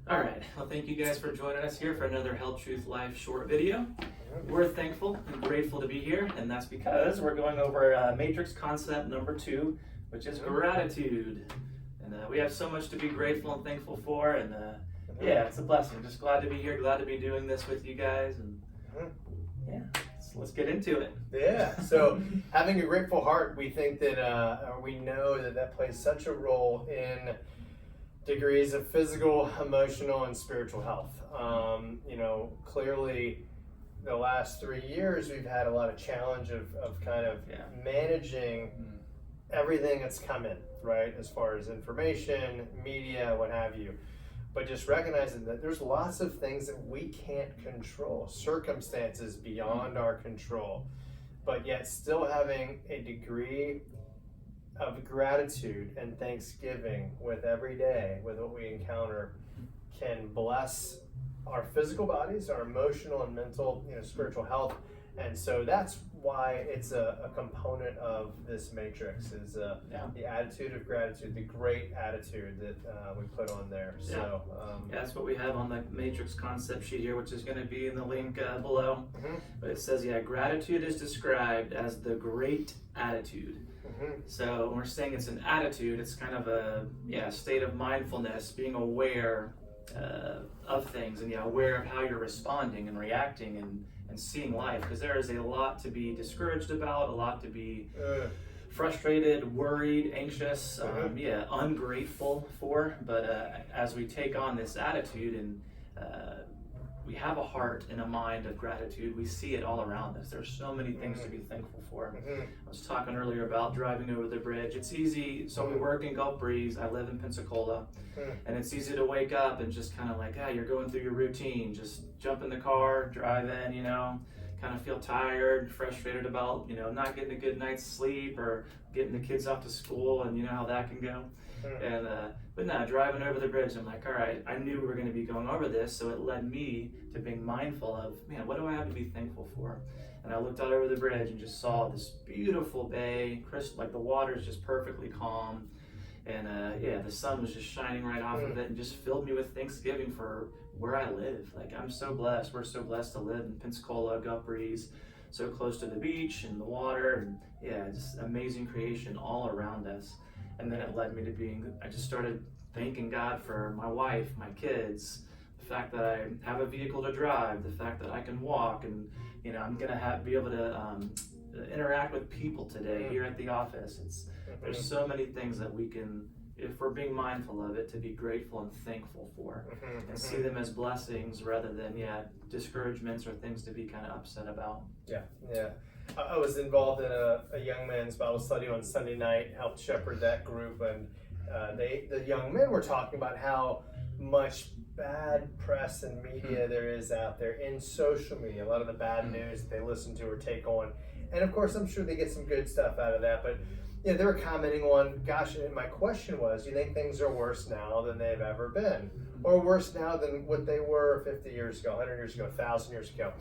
All right, well, thank you guys for joining us here for another Health Truth Life short video. We're thankful and grateful to be here, and that's because we're going over matrix concept number 2, which is gratitude. And we have so much to be grateful and thankful for, and yeah, it's a blessing. Just glad to be here, glad to be doing this with you guys, and yeah, let's get into it. Yeah, so having a grateful heart, we think that, we know that plays such a role in degrees of physical, emotional, and spiritual health. Clearly the last 3 years we've had a lot of challenge of kind of managing everything that's come in, right? As far as information, media, what have you. But just recognizing that there's lots of things that we can't control, circumstances beyond our control, but yet still having a degree of gratitude and thanksgiving with every day, with what we encounter, can bless our physical bodies, our emotional and mental, spiritual health. And so that's why it's a component of this matrix is the attitude of gratitude, the great attitude that we put on there. So that's what we have on the matrix concept sheet here, which is going to be in the link below. But it says, gratitude is described as the great attitude. So when we're saying it's an attitude, it's kind of a state of mindfulness, being aware of things, and aware of how you're responding and reacting and seeing life, because there is a lot to be discouraged about, a lot to be frustrated, worried, anxious, ungrateful for. But as we take on this attitude and we have a heart and a mind of gratitude, we see it all around us. There's so many things to be thankful for. I was talking earlier about driving over the bridge. It's easy. So we work in Gulf Breeze. I live in Pensacola. And it's easy to wake up and just kind of like, you're going through your routine. Just jump in the car, drive in, kind of feel tired, frustrated about, not getting a good night's sleep or getting the kids off to school, and you know how that can go. And but no, driving over the bridge, I'm like, all right, I knew we were going to be going over this, so it led me to being mindful of, what do I have to be thankful for? And I looked out over the bridge and just saw this beautiful bay, crystal, like the water's just perfectly calm, and the sun was just shining right off of it, and just filled me with thanksgiving for where I live. Like, I'm so blessed. We're so blessed to live in Pensacola, Gulf Breeze, so close to the beach and the water, and just amazing creation all around us. And then it led me to I just started thanking God for my wife, my kids, the fact that I have a vehicle to drive, the fact that I can walk, and I'm gonna be able to interact with people today here at the office. There's so many things that we can, if we're being mindful of it, to be grateful and thankful for, and see them as blessings rather than discouragements or things to be kind of upset about. I was involved in a young men's Bible study on Sunday night, helped shepherd that group, and the young men were talking about how much bad press and media there is out there in social media, a lot of the bad news that they listen to or take on. And of course, I'm sure they get some good stuff out of that, but they were commenting on, gosh, and my question was, do you think things are worse now than they've ever been? Or worse now than what they were 50 years ago, 100 years ago, 1,000 years ago?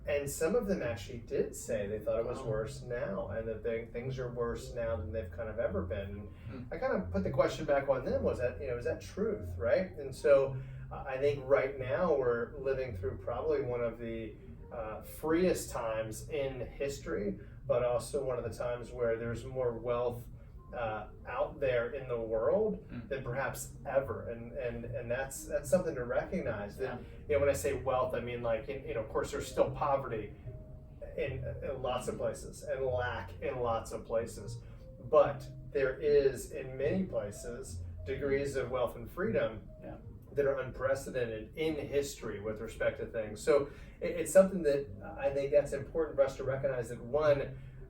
And some of them actually did say they thought it was worse now, and that things are worse now than they've kind of ever been. And I kind of put the question back on them, is that truth, right? And so I think right now we're living through probably one of the freest times in history, but also one of the times where there's more wealth out there in the world than perhaps ever, and that's something to recognize. That when I say wealth, I mean, like, of course there's still poverty in lots of places and lack in lots of places, but there is in many places degrees of wealth and freedom that are unprecedented in history with respect to things. So it's something that I think that's important for us to recognize, that one,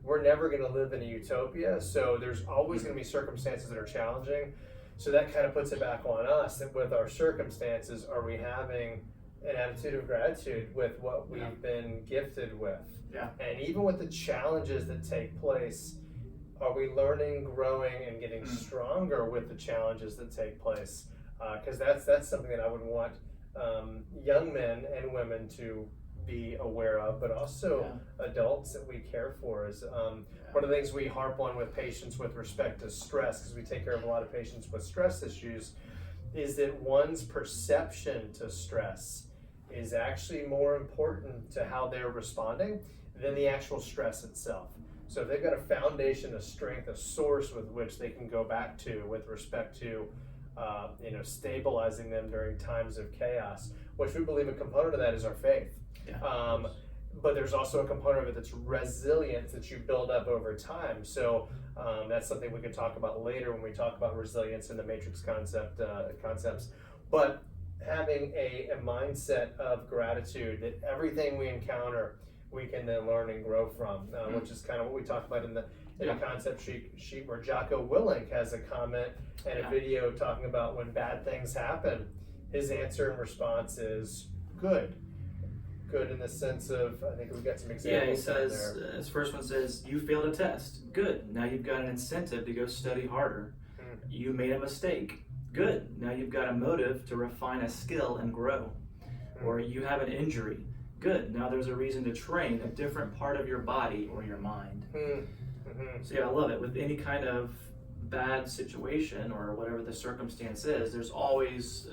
we're never going to live in a utopia, so there's always going to be circumstances that are challenging. So that kind of puts it back on us, that with our circumstances, are we having an attitude of gratitude with what we've been gifted with? And even with the challenges that take place, are we learning, growing, and getting stronger with the challenges that take place? Because that's something that I would want young men and women to be aware of, but also adults that we care for. Is one of the things we harp on with patients with respect to stress, because we take care of a lot of patients with stress issues, is that one's perception to stress is actually more important to how they're responding than the actual stress itself. So if they've got a foundation, a strength, a source with which they can go back to with respect to stabilizing them during times of chaos, which we believe a component of that is our faith. Yeah. But there's also a component of it that's resilience that you build up over time. So that's something we could talk about later when we talk about resilience and the matrix concepts. But having a mindset of gratitude that everything we encounter we can then learn and grow from, which is kind of what we talk about in the concept sheet where Jocko Willink has a comment and a video talking about when bad things happen, his answer and response is good. Good in the sense of, I think we've got some examples. Yeah, he says, there. his first one says, you failed a test. Good. Now you've got an incentive to go study harder. You made a mistake. Good. Now you've got a motive to refine a skill and grow. Or you have an injury. Good. Now there's a reason to train a different part of your body or your mind. So yeah, I love it. With any kind of bad situation or whatever the circumstance is, there's always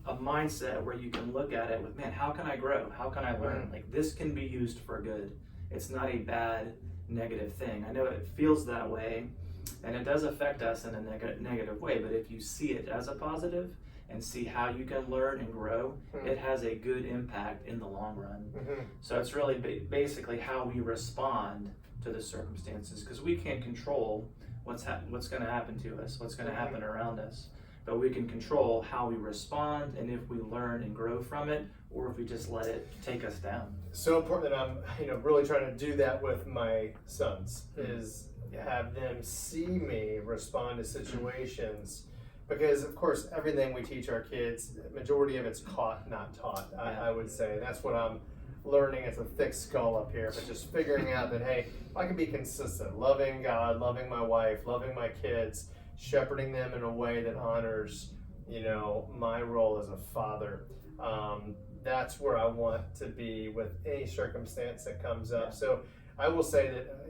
a mindset where you can look at it with, man, how can I grow? How can I learn? Like, this can be used for good. It's not a bad, negative thing. I know it feels that way, and it does affect us in a negative way, but if you see it as a positive and see how you can learn and grow, it has a good impact in the long run. So it's really basically how we respond to the circumstances, because we can't control what's going to happen to us, what's going to happen around us. But we can control how we respond and if we learn and grow from it, or if we just let it take us down. So important that I'm really trying to do that with my sons, is have them see me respond to situations. Because of course, everything we teach our kids, the majority of it's caught, not taught, I would say. That's what I'm learning. It's a thick skull up here, but just figuring out that, hey, if I can be consistent, loving God, loving my wife, loving my kids, shepherding them in a way that honors, my role as a father. That's where I want to be with any circumstance that comes up. So I will say that,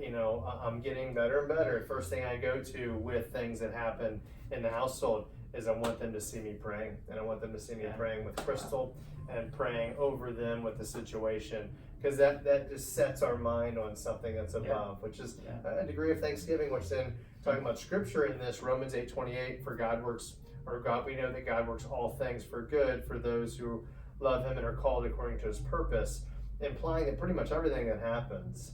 I'm getting better and better. First thing I go to with things that happen in the household is I want them to see me praying, and I want them to see me praying with Crystal and praying over them with the situation, because that just sets our mind on something that's above, which is a degree of thanksgiving, which then talking about scripture in this, Romans 8:28, we know that God works all things for good for those who love him and are called according to his purpose, implying that pretty much everything that happens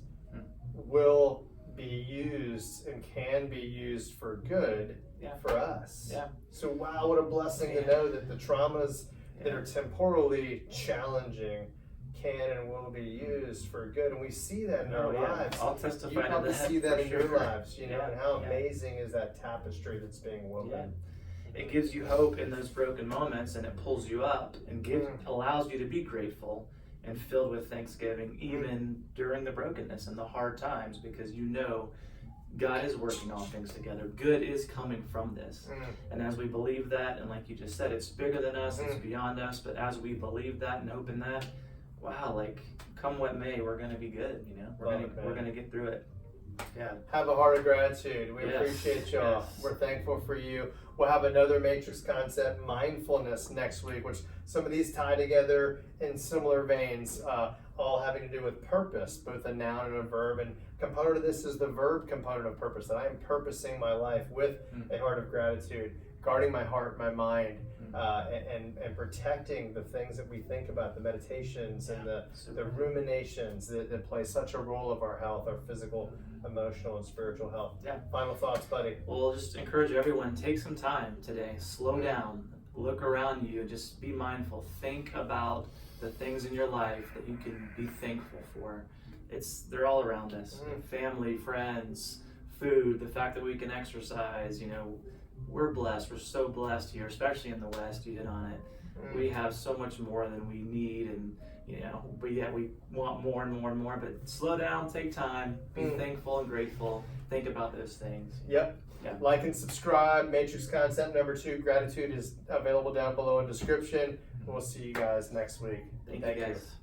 will be used and can be used for good for us. So wow, what a blessing to know that the traumas that are temporally challenging can and will be used for good, and we see that in our lives. I'll testify you probably to that see that for in your sure. lives, and how amazing is that tapestry that's being woven. It gives you hope in those broken moments, and it pulls you up and allows you to be grateful and filled with thanksgiving even during the brokenness and the hard times, because God is working all things together. Good is coming from this. And as we believe that, and like you just said, it's bigger than us, it's beyond us, but as we believe that and open that, wow, like come what may, we're going to be good, we're going to get through it. Have a heart of gratitude. We appreciate y'all. We're thankful for you. We'll have another matrix concept, mindfulness, next week, which some of these tie together in similar veins, all having to do with purpose, both a noun and a verb. And component of this is the verb component of purpose, that I am purposing my life with a heart of gratitude, guarding my heart, my mind, and protecting the things that we think about, the meditations and the ruminations that play such a role of our health, our physical, emotional, and spiritual health. Final thoughts, buddy? Well, just encourage everyone, take some time today, slow down, look around you, just be mindful, think about the things in your life that you can be thankful for. They're all around us. Family, friends, food, the fact that we can exercise, we're blessed. We're so blessed here, especially in the West. You hit on it. We have so much more than we need, and but yet we want more and more and more. But slow down, take time, be thankful and grateful. Think about those things. Like and subscribe. Matrix concept number 2, gratitude, is available down below in description. We'll see you guys next week. Thank you guys.